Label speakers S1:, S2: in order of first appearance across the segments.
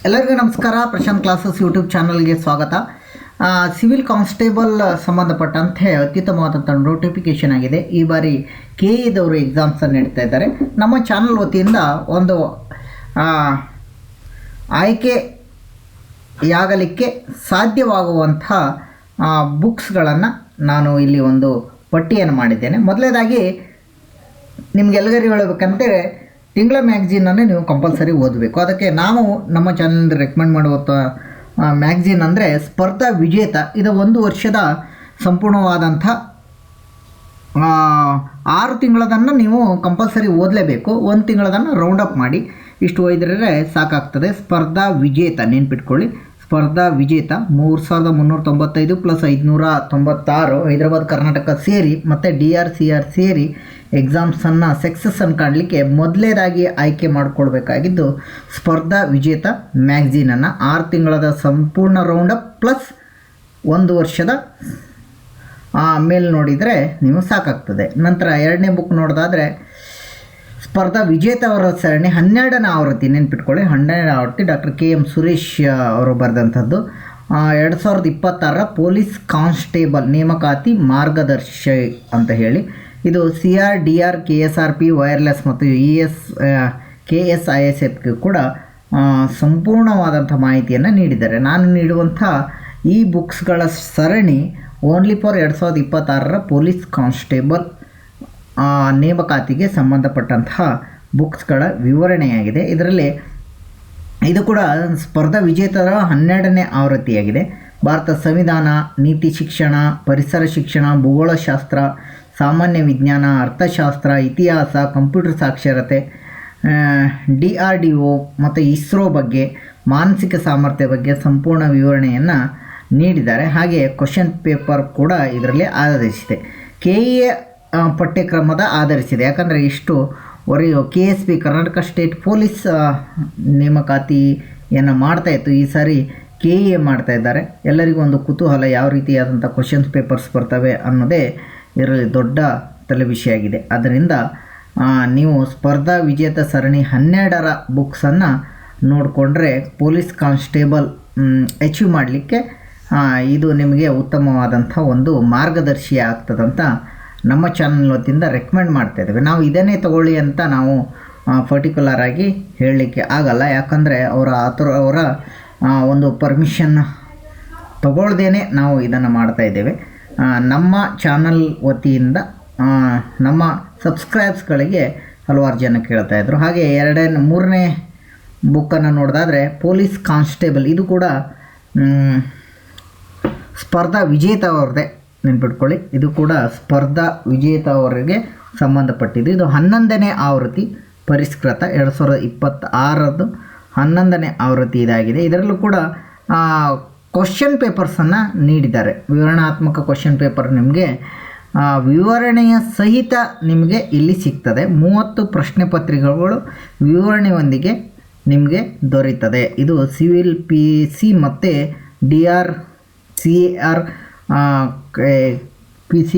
S1: ಎಲ್ಲರಿಗೂ ನಮಸ್ಕಾರ. Prashant classes YouTube ಚಾನಲ್ಗೆ ಸ್ವಾಗತ. ಸಿವಿಲ್ ಕಾನ್ಸ್ಟೇಬಲ್ ಸಂಬಂಧಪಟ್ಟಂತೆ ಅತ್ಯುತ್ತಮವಾದಂಥ ನೋಟಿಫಿಕೇಷನ್ ಆಗಿದೆ. ಈ ಬಾರಿ KE ಎಕ್ಸಾಮ್ಸನ್ನು ನೀಡ್ತಾ ಇದ್ದಾರೆ. ನಮ್ಮ ಚಾನಲ್ ವತಿಯಿಂದ ಒಂದು ಆಯ್ಕೆಯಾಗಲಿಕ್ಕೆ ಸಾಧ್ಯವಾಗುವಂಥ ಬುಕ್ಸ್ಗಳನ್ನು ನಾನು ಇಲ್ಲಿ ಒಂದು ಪಟ್ಟಿಯನ್ನು ಮಾಡಿದ್ದೇನೆ. ಮೊದಲನೇದಾಗಿ ನಿಮಗೆಲ್ಲರಿಗೂ ಹೇಳಬೇಕಂತೇಳಿ ತಿಂಗಳ ಮ್ಯಾಗ್ಝೀನನ್ನು ನೀವು ಕಂಪಲ್ಸರಿ ಓದಬೇಕು. ಅದಕ್ಕೆ ನಾವು ನಮ್ಮ ಚಾನಲ್ನಿಂದ ರೆಕಮೆಂಡ್ ಮಾಡುವ ಮ್ಯಾಗ್ಝೀನ್ ಅಂದರೆ ಸ್ಪರ್ಧಾ ವಿಜೇತ. ಇದು 1 ವರ್ಷದ ಸಂಪೂರ್ಣವಾದಂಥ 6 ತಿಂಗಳದನ್ನು ನೀವು ಕಂಪಲ್ಸರಿ ಓದಲೇಬೇಕು. 1 ತಿಂಗಳದನ್ನು ರೌಂಡ್ ಅಪ್ ಮಾಡಿ ಇಷ್ಟು ಓದಿದ್ರೆ ಸಾಕಾಗ್ತದೆ. ಸ್ಪರ್ಧಾ ವಿಜೇತ ನೆನ್ಪಿಟ್ಕೊಳ್ಳಿ. ಸ್ಪರ್ಧಾ ವಿಜೇತ 3395 + 596 ಹೈದರಾಬಾದ್ ಕರ್ನಾಟಕ ಸೇರಿ ಮತ್ತು DRCR ಸೇರಿ ಎಕ್ಸಾಮ್ಸನ್ನು ಸಕ್ಸಸ್ಸನ್ನು ಕಾಣಲಿಕ್ಕೆ ಮೊದಲೇದಾಗಿ ಆಯ್ಕೆ ಮಾಡಿಕೊಳ್ಬೇಕಾಗಿದ್ದು ಸ್ಪರ್ಧಾ ವಿಜೇತ ಮ್ಯಾಗ್ಝೀನನ್ನು 6 ತಿಂಗಳದ ಸಂಪೂರ್ಣ ರೌಂಡಪ್ ಪ್ಲಸ್ 1 ವರ್ಷದ ಮೇಲೆ ನೋಡಿದರೆ ನೀವು ಸಾಕಾಗ್ತದೆ. ನಂತರ 2ನೇ ಬುಕ್ ನೋಡೋದಾದರೆ ಸ್ಪರ್ಧಾ ವಿಜೇತ ಅವರ ಸರಣಿ 12ನೇ ಆವೃತ್ತಿ ನೆನ್ಪಿಟ್ಕೊಳ್ಳಿ. 12ನೇ ಆವೃತ್ತಿ ಡಾಕ್ಟರ್ KM ಸುರೇಶ್ ಅವರು ಬರೆದಂಥದ್ದು. 2026 ಪೊಲೀಸ್ ಕಾನ್ಸ್ಟೇಬಲ್ ನೇಮಕಾತಿ ಮಾರ್ಗದರ್ಶಿ ಅಂತ ಹೇಳಿ. ಇದು CR DR KSRP ವೈರ್ಲೆಸ್ ಮತ್ತು KSISFಗೆ ಕೂಡ ಸಂಪೂರ್ಣವಾದಂಥ ಮಾಹಿತಿಯನ್ನು ನೀಡಿದ್ದಾರೆ. ನಾನು ನೀಡುವಂಥ ಈ ಬುಕ್ಸ್ಗಳ ಸರಣಿ ಓನ್ಲಿ ಫಾರ್ 2026 ಪೊಲೀಸ್ ಕಾನ್ಸ್ಟೇಬಲ್ ನೇಮಕಾತಿಗೆ ಸಂಬಂಧಪಟ್ಟಂತಹ ಬುಕ್ಸ್ಗಳ ವಿವರಣೆಯಾಗಿದೆ. ಇದರಲ್ಲಿ ಇದು ಕೂಡ ಸ್ಪರ್ಧಾ ವಿಜೇತರ 12ನೇ ಆವೃತ್ತಿಯಾಗಿದೆ. ಭಾರತ ಸಂವಿಧಾನ, ನೀತಿ ಶಿಕ್ಷಣ, ಪರಿಸರ ಶಿಕ್ಷಣ, ಭೂಗೋಳಶಾಸ್ತ್ರ, ಸಾಮಾನ್ಯ ವಿಜ್ಞಾನ, ಅರ್ಥಶಾಸ್ತ್ರ, ಇತಿಹಾಸ, ಕಂಪ್ಯೂಟರ್ ಸಾಕ್ಷರತೆ, DRDO ಮತ್ತು ಇಸ್ರೋ ಬಗ್ಗೆ, ಮಾನಸಿಕ ಸಾಮರ್ಥ್ಯ ಬಗ್ಗೆ ಸಂಪೂರ್ಣ ವಿವರಣೆಯನ್ನು ನೀಡಿದ್ದಾರೆ. ಹಾಗೆ ಕ್ವಶನ್ ಪೇಪರ್ ಕೂಡ ಇದರಲ್ಲಿ ಆಧರಿಸಿದೆ. KE ಪಠ್ಯಕ್ರಮದ ಆಧರಿಸಿದೆ. ಯಾಕಂದರೆ ಇಷ್ಟು KSP ಕರ್ನಾಟಕ ಸ್ಟೇಟ್ ಪೊಲೀಸ್ ನೇಮಕಾತಿಯನ್ನು ಮಾಡ್ತಾಯಿತ್ತು. ಈ ಸಾರಿ KE ಮಾಡ್ತಾ ಇದ್ದಾರೆ. ಎಲ್ಲರಿಗೂ ಒಂದು ಕುತೂಹಲ ಯಾವ ರೀತಿಯಾದಂಥ ಕ್ವಶನ್ಸ್ ಪೇಪರ್ಸ್ ಬರ್ತವೆ ಅನ್ನೋದೇ ಇದರಲ್ಲಿ ದೊಡ್ಡ ತಲೆಬಿಸಿ ಆಗಿದೆ. ಅದರಿಂದ ನೀವು ಸ್ಪರ್ಧಾ ವಿಜೇತ ಸರಣಿ 12ರ ಬುಕ್ಸನ್ನು ನೋಡಿಕೊಂಡ್ರೆ ಪೊಲೀಸ್ ಕಾನ್ಸ್ಟೇಬಲ್ ಅಚೀವ್ ಮಾಡಲಿಕ್ಕೆ ಇದು ನಿಮಗೆ ಉತ್ತಮವಾದಂಥ ಒಂದು ಮಾರ್ಗದರ್ಶಿ ಆಗ್ತದಂತ ನಮ್ಮ ಚಾನಲ್ ವತಿಯಿಂದ ರೆಕಮೆಂಡ್ ಮಾಡ್ತಾಯಿದ್ದೇವೆ. ನಾವು ಇದನ್ನೇ ತಗೊಳ್ಳಿ ಅಂತ ನಾವು ಪರ್ಟಿಕ್ಯುಲರ್ ಆಗಿ ಹೇಳಲಿಕ್ಕೆ ಆಗಲ್ಲ. ಯಾಕಂದರೆ ಅವರ ಒಂದು ಪರ್ಮಿಷನ್ ತಗೊಳ್ದೇನೆ ನಾವು ಇದನ್ನು ಮಾಡ್ತಾಯಿದ್ದೇವೆ. ನಮ್ಮ ಚಾನಲ್ ವತಿಯಿಂದ ನಮ್ಮ ಸಬ್ಸ್ಕ್ರೈಬ್ಸ್ಗಳಿಗೆ ಹಲವಾರು ಜನ ಕೇಳ್ತಾಯಿದ್ರು. ಹಾಗೆ 3ನೇ ಬುಕ್ಕನ್ನು ನೋಡೋದಾದರೆ ಪೊಲೀಸ್ ಕಾನ್ಸ್ಟೇಬಲ್. ಇದು ಕೂಡ ಸ್ಪರ್ಧಾ ವಿಜೇತ ಅವ್ರದ್ದೇ ನೆನ್ಪಿಟ್ಕೊಳ್ಳಿ. ಇದು ಕೂಡ ಸ್ಪರ್ಧಾ ವಿಜೇತ ಅವರಿಗೆ ಸಂಬಂಧಪಟ್ಟಿದ್ದು. ಇದು 11ನೇ ಆವೃತ್ತಿ ಪರಿಷ್ಕೃತ 2026 11ನೇ ಆವೃತ್ತಿ ಇದಾಗಿದೆ. ಇದರಲ್ಲೂ ಕೂಡ ಕ್ವಶನ್ ಪೇಪರ್ಸನ್ನು ನೀಡಿದ್ದಾರೆ. ವಿವರಣಾತ್ಮಕ ಕ್ವಶನ್ ಪೇಪರ್ ನಿಮಗೆ ವಿವರಣೆಯ ಸಹಿತ ನಿಮಗೆ ಇಲ್ಲಿ ಸಿಗ್ತದೆ. 30 ಪ್ರಶ್ನೆ ಪತ್ರಿಕೆಗಳು ವಿವರಣೆಯೊಂದಿಗೆ ನಿಮಗೆ ದೊರೆಯುತ್ತದೆ. ಇದು ಸಿವಿಲ್ PC ಮತ್ತು DRCR PC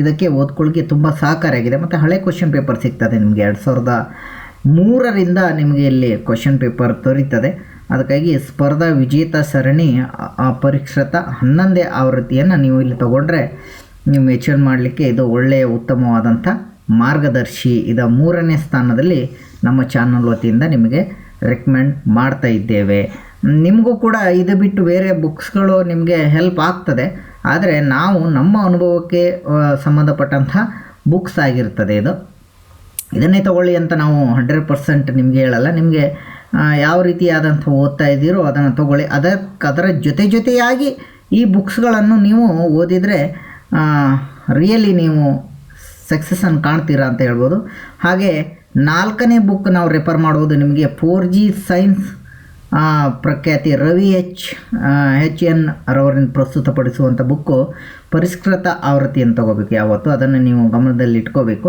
S1: ಇದಕ್ಕೆ ಓದ್ಕೊಳ್ಳಿಕ್ಕೆ ತುಂಬ ಸಹಕಾರಿಯಾಗಿದೆ. ಮತ್ತು ಹಳೆ ಕ್ವಶನ್ ಪೇಪರ್ ಸಿಗ್ತದೆ ನಿಮಗೆ. 2003ರಿಂದ ನಿಮಗೆ ಇಲ್ಲಿ ಕ್ವಶನ್ ಪೇಪರ್ ದೊರೀತದೆ. ಅದಕ್ಕಾಗಿ ಸ್ಪರ್ಧಾ ವಿಜೇತ ಸರಣಿ ಪರಿಷ್ಕೃತ 11ನೇ ಆವೃತ್ತಿಯನ್ನು ನೀವು ಇಲ್ಲಿ ತಗೊಂಡ್ರೆ ನೀವು ಮೆಚೂರ್ ಮಾಡಲಿಕ್ಕೆ ಇದು ಒಳ್ಳೆಯ ಉತ್ತಮವಾದಂಥ ಮಾರ್ಗದರ್ಶಿ. ಇದು 3ನೇ ಸ್ಥಾನದಲ್ಲಿ ನಮ್ಮ ಚಾನಲ್ ವತಿಯಿಂದ ನಿಮಗೆ ರೆಕಮೆಂಡ್ ಮಾಡ್ತಾ ಇದ್ದೇವೆ. ನಿಮಗೂ ಕೂಡ ಇದು ಬಿಟ್ಟು ಬೇರೆ ಬುಕ್ಸ್ಗಳು ನಿಮಗೆ ಹೆಲ್ಪ್ ಆಗ್ತದೆ. ಆದರೆ ನಾವು ನಮ್ಮ ಅನುಭವಕ್ಕೆ ಸಂಬಂಧಪಟ್ಟಂಥ ಬುಕ್ಸ್ ಆಗಿರ್ತದೆ. ಇದನ್ನೇ ತಗೊಳ್ಳಿ ಅಂತ ನಾವು 100% ನಿಮಗೆ ಹೇಳಲ್ಲ. ನಿಮಗೆ ಯಾವ ರೀತಿಯಾದಂಥ ಓದ್ತಾ ಇದ್ದೀರೋ ಅದನ್ನು ತಗೊಳ್ಳಿ. ಅದರ ಜೊತೆಯಾಗಿ ಈ ಬುಕ್ಸ್ಗಳನ್ನು ನೀವು ಓದಿದರೆ ರಿಯಲಿ ನೀವು ಸಕ್ಸಸ್ಸನ್ನು ಕಾಣ್ತೀರಾ ಅಂತ ಹೇಳ್ಬೋದು. ಹಾಗೆ 4ನೇ ಬುಕ್ ನಾವು ರೆಫರ್ ಮಾಡುವುದು ನಿಮಗೆ 4G ಸೈನ್ಸ್ ಪ್ರಖ್ಯಾತಿ ರವಿ HN ರವರಿಂದ ಪ್ರಸ್ತುತಪಡಿಸುವಂಥ ಬುಕ್ಕು ಪರಿಷ್ಕೃತ ಆವೃತ್ತಿಯನ್ನು ತಗೋಬೇಕು. ಯಾವತ್ತು ಅದನ್ನು ನೀವು ಗಮನದಲ್ಲಿ ಇಟ್ಕೋಬೇಕು.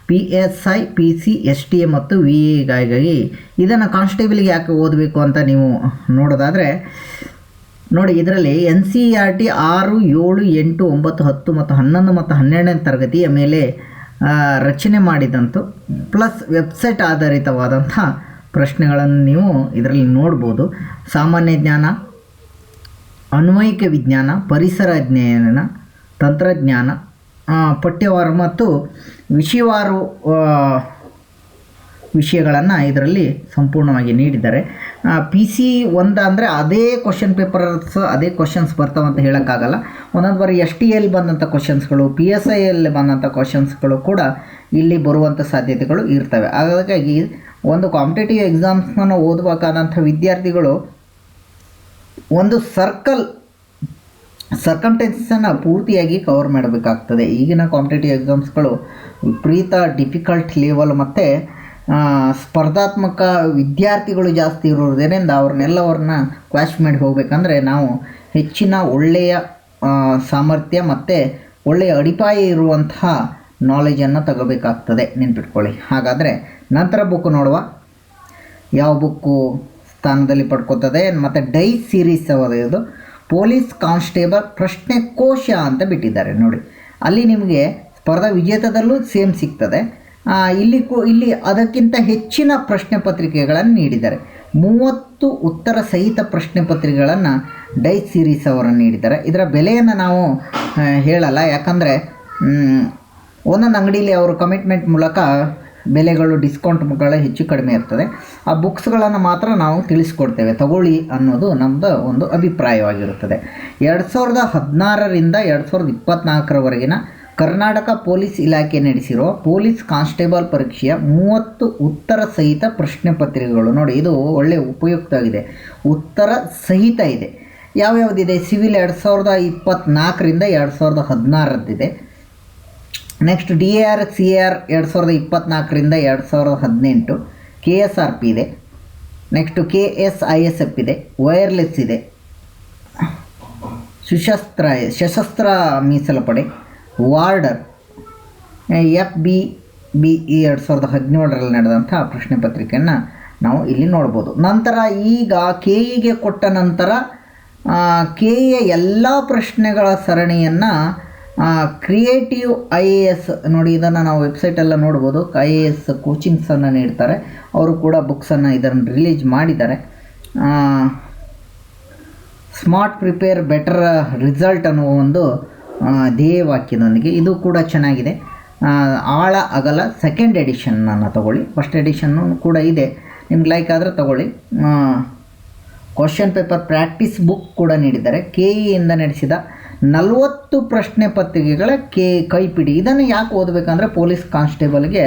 S1: PSI PC STA ಮತ್ತು VAಗಾಗಿ ಇದನ್ನು ಕಾನ್ಸ್ಟೇಬಲ್ಗೆ ಯಾಕೆ ಓದಬೇಕು ಅಂತ ನೀವು ನೋಡೋದಾದರೆ ನೋಡಿ, ಇದರಲ್ಲಿ NCERT 6, 7, 8, 9, 10 ಮತ್ತು 11 ಮತ್ತು 12ನೇ ತರಗತಿಯ ಮೇಲೆ ರಚನೆ ಮಾಡಿದಂಥ ಪ್ಲಸ್ ವೆಬ್ಸೈಟ್ ಆಧಾರಿತವಾದಂಥ ಪ್ರಶ್ನೆಗಳನ್ನು ನೀವು ಇದರಲ್ಲಿ ನೋಡ್ಬೋದು. ಸಾಮಾನ್ಯ ಜ್ಞಾನ, ಅನ್ವಯಿಕ ವಿಜ್ಞಾನ, ಪರಿಸರ ಅಧ್ಯಯನ, ತಂತ್ರಜ್ಞಾನ, ಪಠ್ಯವಾರು ಮತ್ತು ವಿಷಯವಾರು ವಿಷಯಗಳನ್ನು ಇದರಲ್ಲಿ ಸಂಪೂರ್ಣವಾಗಿ ನೀಡಿದ್ದಾರೆ. PC 1 ಅಂದರೆ ಅದೇ ಕ್ವಶನ್ ಪೇಪರ್ಸ್ ಅದೇ ಕ್ವಶನ್ಸ್ ಬರ್ತಾವಂತ ಹೇಳೋಕ್ಕಾಗಲ್ಲ. ಒಂದೊಂದು ಬಾರಿ STL ಬಂದಂಥ ಕ್ವಶನ್ಸ್ಗಳು, PSIL ಬಂದಂಥ ಕ್ವಶನ್ಸ್ಗಳು ಕೂಡ ಇಲ್ಲಿ ಬರುವಂಥ ಸಾಧ್ಯತೆಗಳು ಇರ್ತವೆ. ಹಾಗಾಗಿ ಒಂದು ಕಾಂಪಿಟೇಟಿವ್ ಎಕ್ಸಾಮ್ಸ್ನ ಓದಬೇಕಾದಂಥ ವಿದ್ಯಾರ್ಥಿಗಳು ಒಂದು ಸರ್ಕಮ್ಟೆನ್ಸನ್ನು ಪೂರ್ತಿಯಾಗಿ ಕವರ್ ಮಾಡಬೇಕಾಗ್ತದೆ. ಈಗಿನ ಕಾಂಪಿಟೇಟಿವ್ ಎಕ್ಸಾಮ್ಸ್ಗಳು ವಿಪರೀತ ಡಿಫಿಕಲ್ಟ್ ಲೆವೆಲ್ ಮತ್ತು ಸ್ಪರ್ಧಾತ್ಮಕ ವಿದ್ಯಾರ್ಥಿಗಳು ಜಾಸ್ತಿ ಇರೋದ್ರಿಂದ ಅವ್ರನ್ನೆಲ್ಲವ್ರನ್ನ ಕ್ವಾಶ್ ಮಾಡಿ ಹೋಗಬೇಕಂದ್ರೆ ನಾವು ಹೆಚ್ಚಿನ ಒಳ್ಳೆಯ ಸಾಮರ್ಥ್ಯ ಮತ್ತು ಒಳ್ಳೆಯ ಅಡಿಪಾಯ ಇರುವಂತಹ ನಾಲೆಜನ್ನು ತಗೋಬೇಕಾಗ್ತದೆ, ನೆನ್ಪಿಟ್ಕೊಳ್ಳಿ. ಹಾಗಾದರೆ ನಂತರ ಬುಕ್ ನೋಡುವ, ಯಾವ ಬುಕ್ಕು ಸ್ಥಾನದಲ್ಲಿ ಪಡ್ಕೋತದೆ ಮತ್ತು ಡೈ ಸೀರೀಸ್ ಇದು ಪೊಲೀಸ್ ಕಾನ್ಸ್ಟೇಬಲ್ ಪ್ರಶ್ನೆ ಕೋಶ ಅಂತ ಬಿಟ್ಟಿದ್ದಾರೆ ನೋಡಿ. ಅಲ್ಲಿ ನಿಮಗೆ ಸ್ಪರ್ಧಾ ವಿಜೇತದಲ್ಲೂ ಸೇಮ್ ಸಿಗ್ತದೆ. ಇಲ್ಲಿ ಅದಕ್ಕಿಂತ ಹೆಚ್ಚಿನ ಪ್ರಶ್ನೆ ಪತ್ರಿಕೆಗಳನ್ನು ನೀಡಿದ್ದಾರೆ. 30 ಉತ್ತರ ಸಹಿತ ಪ್ರಶ್ನೆ ಪತ್ರಿಕೆಗಳನ್ನು ಡೈ ಸೀರೀಸ್ ಅವರು ನೀಡಿದ್ದಾರೆ. ಇದರ ಬೆಲೆಯನ್ನು ನಾವು ಹೇಳಲ್ಲ, ಯಾಕಂದರೆ ಒಂದೊಂದು ಅಂಗಡಿಯಲ್ಲಿ ಅವರು ಕಮಿಟ್ಮೆಂಟ್ ಮೂಲಕ ಬೆಲೆಗಳು ಡಿಸ್ಕೌಂಟ್ಗಳು ಹೆಚ್ಚು ಕಡಿಮೆ ಇರ್ತದೆ. ಆ ಬುಕ್ಸ್ಗಳನ್ನು ಮಾತ್ರ ನಾವು ತಿಳಿಸ್ಕೊಡ್ತೇವೆ, ತಗೊಳ್ಳಿ ಅನ್ನೋದು ನಮ್ಮದು ಒಂದು ಅಭಿಪ್ರಾಯವಾಗಿರುತ್ತದೆ. 2016ರಿಂದ 2024ರವರೆಗಿನ ಕರ್ನಾಟಕ ಪೊಲೀಸ್ ಇಲಾಖೆ ನಡೆಸಿರುವ ಪೊಲೀಸ್ ಕಾನ್ಸ್ಟೇಬಲ್ ಪರೀಕ್ಷೆಯ 30 ಉತ್ತರ ಸಹಿತ ಪ್ರಶ್ನೆ ಪತ್ರಿಕೆಗಳು ನೋಡಿ. ಇದು ಒಳ್ಳೆಯ ಉಪಯುಕ್ತ ಆಗಿದೆ. ಉತ್ತರ ಸಹಿತ ಇದೆ. ಯಾವ್ಯಾವುದಿದೆ? ಸಿವಿಲ್ 2024ರಿಂದ 2016ರದ್ದಿದೆ. ನೆಕ್ಸ್ಟ್ DAR CAR 2024ರಿಂದ 2018, KSRP ಇದೆ. ನೆಕ್ಸ್ಟ್ KSISF ಇದೆ, ವೈರ್ಲೆಸ್ ಇದೆ, ಸಶಸ್ತ್ರ ಮೀಸಲು ಪಡೆ, ವಾರ್ಡರ್, FBBE 2017ರಲ್ಲಿ ನಡೆದಂಥ ಪ್ರಶ್ನೆ ಪತ್ರಿಕೆಯನ್ನು ನಾವು ಇಲ್ಲಿ ನೋಡ್ಬೋದು. ನಂತರ ಈಗ KEಗೆ ಕೊಟ್ಟ ನಂತರ KEಯ ಎಲ್ಲ ಪ್ರಶ್ನೆಗಳ ಸರಣಿಯನ್ನು ಕ್ರಿಯೇಟಿವ್ IAS ನೋಡಿ, ಇದನ್ನು ನಾವು ವೆಬ್ಸೈಟೆಲ್ಲ ನೋಡ್ಬೋದು. IAS ಕೋಚಿಂಗ್ಸನ್ನು ನೀಡ್ತಾರೆ, ಅವರು ಕೂಡ ಬುಕ್ಸನ್ನು ಇದನ್ನು ರಿಲೀಸ್ ಮಾಡಿದ್ದಾರೆ. ಸ್ಮಾರ್ಟ್ ಪ್ರಿಪೇರ್ ಬೆಟರ್ ರಿಸಲ್ಟ್ ಅನ್ನುವ ಒಂದು ಧ್ಯೇಯವಾಕ್ಯದೊಂದಿಗೆ ಇದು ಕೂಡ ಚೆನ್ನಾಗಿದೆ. ಆಳ ಅಗಲ ಸೆಕೆಂಡ್ ಎಡಿಷನ್ನನ್ನು ತಗೊಳ್ಳಿ. ಫಸ್ಟ್ ಎಡಿಷನ್ನು ಕೂಡ ಇದೆ, ನಿಮ್ಗೆ ಲೈಕ್ ಆದರೆ ತಗೊಳ್ಳಿ. ಕ್ವಶನ್ ಪೇಪರ್ ಪ್ರಾಕ್ಟೀಸ್ ಬುಕ್ ಕೂಡ ನೀಡಿದ್ದಾರೆ. KEಯಿಂದ ನಡೆಸಿದ 40 ಪ್ರಶ್ನೆ ಪತ್ರಿಕೆಗಳ ಕೈಪಿಡಿ. ಇದನ್ನು ಯಾಕೆ ಓದಬೇಕಂದ್ರೆ ಪೊಲೀಸ್ ಕಾನ್ಸ್ಟೇಬಲ್ಗೆ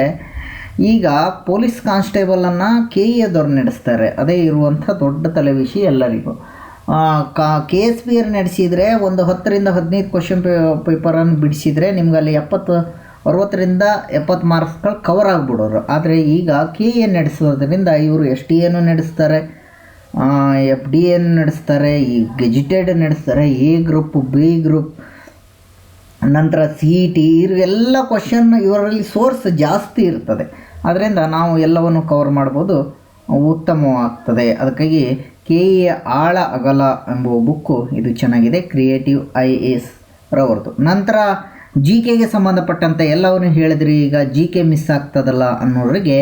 S1: ಈಗ ಪೊಲೀಸ್ ಕಾನ್ಸ್ಟೇಬಲನ್ನು KEಯದವ್ರು ನಡೆಸ್ತಾರೆ, ಅದೇ ಇರುವಂಥ ದೊಡ್ಡ ತಲೆಬಿಸಿ ಎಲ್ಲರಿಗೂ. KSPR ನಡೆಸಿದರೆ ಒಂದು 10ರಿಂದ 15 ಕ್ವಶನ್ ಪೇಪರನ್ನು ಬಿಡಿಸಿದರೆ ನಿಮ್ಗೆ ಅಲ್ಲಿ 60ರಿಂದ 70 ಮಾರ್ಕ್ಸ್ಗಳು ಕವರ್ ಆಗಿಬಿಡೋರು. ಆದರೆ ಈಗ KE ನಡೆಸೋದ್ರಿಂದ ಇವರು STA ನಡೆಸ್ತಾರೆ, FDA ನಡೆಸ್ತಾರೆ, ಈ ಗೆಜಿಟೆಡ್ ನಡೆಸ್ತಾರೆ, A ಗ್ರೂಪ್, B ಗ್ರೂಪ್, ನಂತರ CET, ಇವೆಲ್ಲ ಕ್ವಶನ್ ಇವರಲ್ಲಿ ಸೋರ್ಸ್ ಜಾಸ್ತಿ ಇರ್ತದೆ. ಅದರಿಂದ ನಾವು ಎಲ್ಲವನ್ನು ಕವರ್ ಮಾಡ್ಬೋದು, ಉತ್ತಮವಾಗ್ತದೆ. ಅದಕ್ಕಾಗಿ KEಯ ಆಳ ಅಗಲ ಎಂಬುವ ಬುಕ್ಕು ಇದು ಚೆನ್ನಾಗಿದೆ, ಕ್ರಿಯೇಟಿವ್ IAS ರವರದು. ನಂತರ GKಗೆ ಸಂಬಂಧಪಟ್ಟಂತೆ ಎಲ್ಲವನ್ನು ಹೇಳಿದ್ರಿ. ಈಗ GK ಮಿಸ್ ಆಗ್ತದಲ್ಲ ಅನ್ನೋರಿಗೆ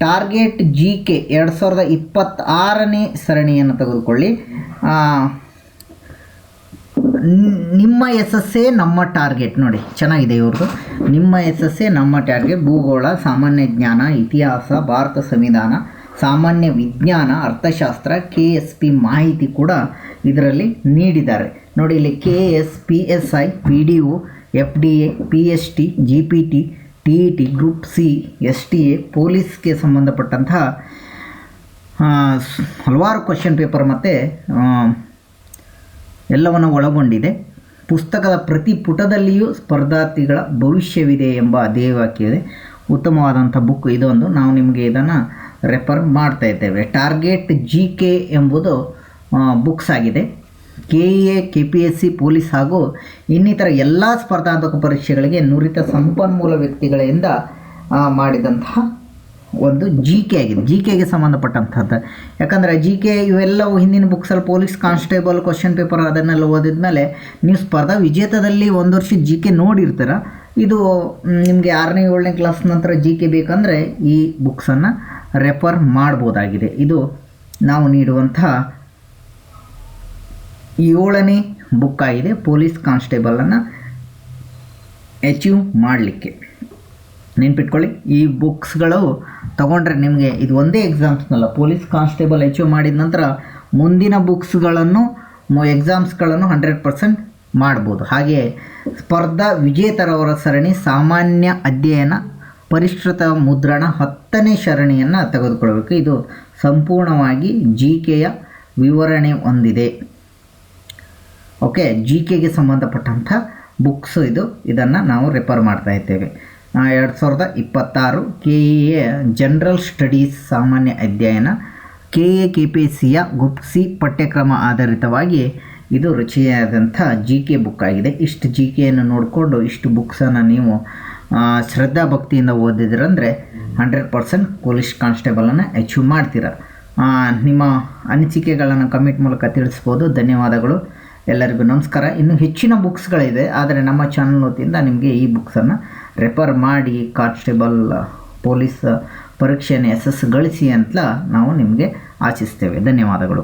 S1: ಟಾರ್ಗೆಟ್ GK 2026ನೇ ಸರಣಿಯನ್ನು ತೆಗೆದುಕೊಳ್ಳಿ. ನಿಮ್ಮ ಯಶಸ್ಸೇ ನಮ್ಮ ಟಾರ್ಗೆಟ್ ನೋಡಿ, ಚೆನ್ನಾಗಿದೆ ಇವ್ರದ್ದು. ನಿಮ್ಮ ಯಶಸ್ಸೇ ನಮ್ಮ ಟಾರ್ಗೆಟ್. ಭೂಗೋಳ, ಸಾಮಾನ್ಯ ಜ್ಞಾನ, ಇತಿಹಾಸ, ಭಾರತ ಸಂವಿಧಾನ, ಸಾಮಾನ್ಯ ವಿಜ್ಞಾನ, ಅರ್ಥಶಾಸ್ತ್ರ, KSP ಮಾಹಿತಿ ಕೂಡ ಇದರಲ್ಲಿ ನೀಡಿದ್ದಾರೆ ನೋಡಿ. ಇಲ್ಲಿ KS, PSI, PDO, FDA, PST, GPT, TET, group C, STA, ಪೊಲೀಸ್ಗೆ ಸಂಬಂಧಪಟ್ಟಂತಹ ಹಲವಾರು ಕ್ವಶನ್ ಪೇಪರ್ ಮತ್ತು ಎಲ್ಲವನ್ನು ಒಳಗೊಂಡಿದೆ. ಪುಸ್ತಕದ ಪ್ರತಿ ಪುಟದಲ್ಲಿಯೂ ಸ್ಪರ್ಧಾರ್ಥಿಗಳ ಭವಿಷ್ಯವಿದೆ ಎಂಬ ಧ್ಯೇಯವಾಕ್ಯವಿದೆ. ಉತ್ತಮವಾದಂಥ ಬುಕ್ ಇದೊಂದು, ನಾವು ನಿಮಗೆ ಇದನ್ನು ರೆಫರ್ ಮಾಡ್ತಾ ಇದ್ದೇವೆ. ಟಾರ್ಗೆಟ್ GK ಎಂಬುದು ಬುಕ್ಸ್ ಆಗಿದೆ. KEA, KPSC, ಪೊಲೀಸ್ ಹಾಗೂ ಇನ್ನಿತರ ಎಲ್ಲ ಸ್ಪರ್ಧಾತ್ಮಕ ಪರೀಕ್ಷೆಗಳಿಗೆ ನುರಿತ ಸಂಪನ್ಮೂಲ ವ್ಯಕ್ತಿಗಳಿಂದ ಮಾಡಿದಂತಹ ಒಂದು GK ಆಗಿದೆ. GKಗೆ ಸಂಬಂಧಪಟ್ಟಂಥದ್ದು. ಯಾಕಂದರೆ GK ಇವೆಲ್ಲವೂ ಹಿಂದಿನ ಬುಕ್ಸಲ್ಲಿ ಪೊಲೀಸ್ ಕಾನ್ಸ್ಟೇಬಲ್ ಕ್ವಶನ್ ಪೇಪರ್ ಅದನ್ನೆಲ್ಲ ಓದಿದ್ಮೇಲೆ ನೀವು ಸ್ಪರ್ಧಾ ವಿಜೇತದಲ್ಲಿ ಒಂದು ವರ್ಷ GK ನೋಡಿರ್ತೀರ. ಇದು ನಿಮಗೆ 6ನೇ 7ನೇ ಕ್ಲಾಸ್ ನಂತರ GK ಬೇಕಂದರೆ ಈ ಬುಕ್ಸನ್ನು ರೆಫರ್ ಮಾಡ್ಬೋದಾಗಿದೆ. ಇದು ನಾವು ನೀಡುವಂತಹ 7ನೇ ಬುಕ್ ಆಗಿದೆ ಪೊಲೀಸ್ ಕಾನ್ಸ್ಟೇಬಲನ್ನು ಅಚೀವ್ ಮಾಡಲಿಕ್ಕೆ. ನೆನ್ಪಿಟ್ಕೊಳ್ಳಿ, ಈ ಬುಕ್ಸ್ಗಳು ತೊಗೊಂಡ್ರೆ ನಿಮಗೆ ಇದು ಒಂದೇ ಎಕ್ಸಾಮ್ಸ್ನಲ್ಲ, ಪೊಲೀಸ್ ಕಾನ್ಸ್ಟೇಬಲ್ ಅಚೀವ್ ಮಾಡಿದ ನಂತರ ಮುಂದಿನ ಬುಕ್ಸ್ಗಳನ್ನು ಎಕ್ಸಾಮ್ಸ್ಗಳನ್ನು 100% ಮಾಡ್ಬೋದು. ಹಾಗೆ ಸ್ಪರ್ಧಾ ವಿಜೇತರವರ ಸರಣಿ ಸಾಮಾನ್ಯ ಅಧ್ಯಯನ ಪರಿಷ್ಕೃತ ಮುದ್ರಣ 10ನೇ ಸರಣಿಯನ್ನು ತೆಗೆದುಕೊಳ್ಬೇಕು. ಇದು ಸಂಪೂರ್ಣವಾಗಿ GKಯ ವಿವರಣೆ ಹೊಂದಿದೆ. ಓಕೆ, GKಗೆ ಸಂಬಂಧಪಟ್ಟಂಥ ಬುಕ್ಸು ಇದನ್ನು ನಾವು ರೆಫರ್ ಮಾಡ್ತಾ ಇದ್ದೇವೆ. 2026 KA ಜನರಲ್ ಸ್ಟಡೀಸ್ ಸಾಮಾನ್ಯ ಅಧ್ಯಯನ KA KPSCಯ ಗ್ರೂಪ್ C ಪಠ್ಯಕ್ರಮ ಆಧಾರಿತವಾಗಿ ಇದು ರಚನೆಯಾದಂಥ GK ಬುಕ್ ಆಗಿದೆ. ಇಷ್ಟು GKಯನ್ನು ನೋಡಿಕೊಂಡು ಇಷ್ಟು ಬುಕ್ಸನ್ನು ನೀವು ಶ್ರದ್ಧಾಭಕ್ತಿಯಿಂದ ಓದಿದ್ರಂದರೆ 100% ಪೊಲೀಸ್ ಕಾನ್ಸ್ಟೇಬಲನ್ನು ಅಚೀವ್ ಮಾಡ್ತೀರ. ನಿಮ್ಮ ಅನಿಸಿಕೆಗಳನ್ನು ಕಮೆಂಟ್ ಮೂಲಕ ತಿಳಿಸ್ಬೋದು. ಧನ್ಯವಾದಗಳು, ಎಲ್ಲರಿಗೂ ನಮಸ್ಕಾರ. ಇನ್ನು ಹೆಚ್ಚಿನ ಬುಕ್ಸ್ಗಳಿದೆ, ಆದರೆ ನಮ್ಮ ಚಾನಲ್ ವತಿಯಿಂದ ನಿಮಗೆ ಈ ಬುಕ್ಸನ್ನು ರೆಫರ್ ಮಾಡಿ ಕಾನ್ಸ್ಟೇಬಲ್ ಪೊಲೀಸ್ ಪರೀಕ್ಷೆಯನ್ನು ಯಶಸ್ಸು ಗಳಿಸಿ ಅಂತ ನಾವು ನಿಮಗೆ ಆಶಿಸ್ತೇವೆ. ಧನ್ಯವಾದಗಳು.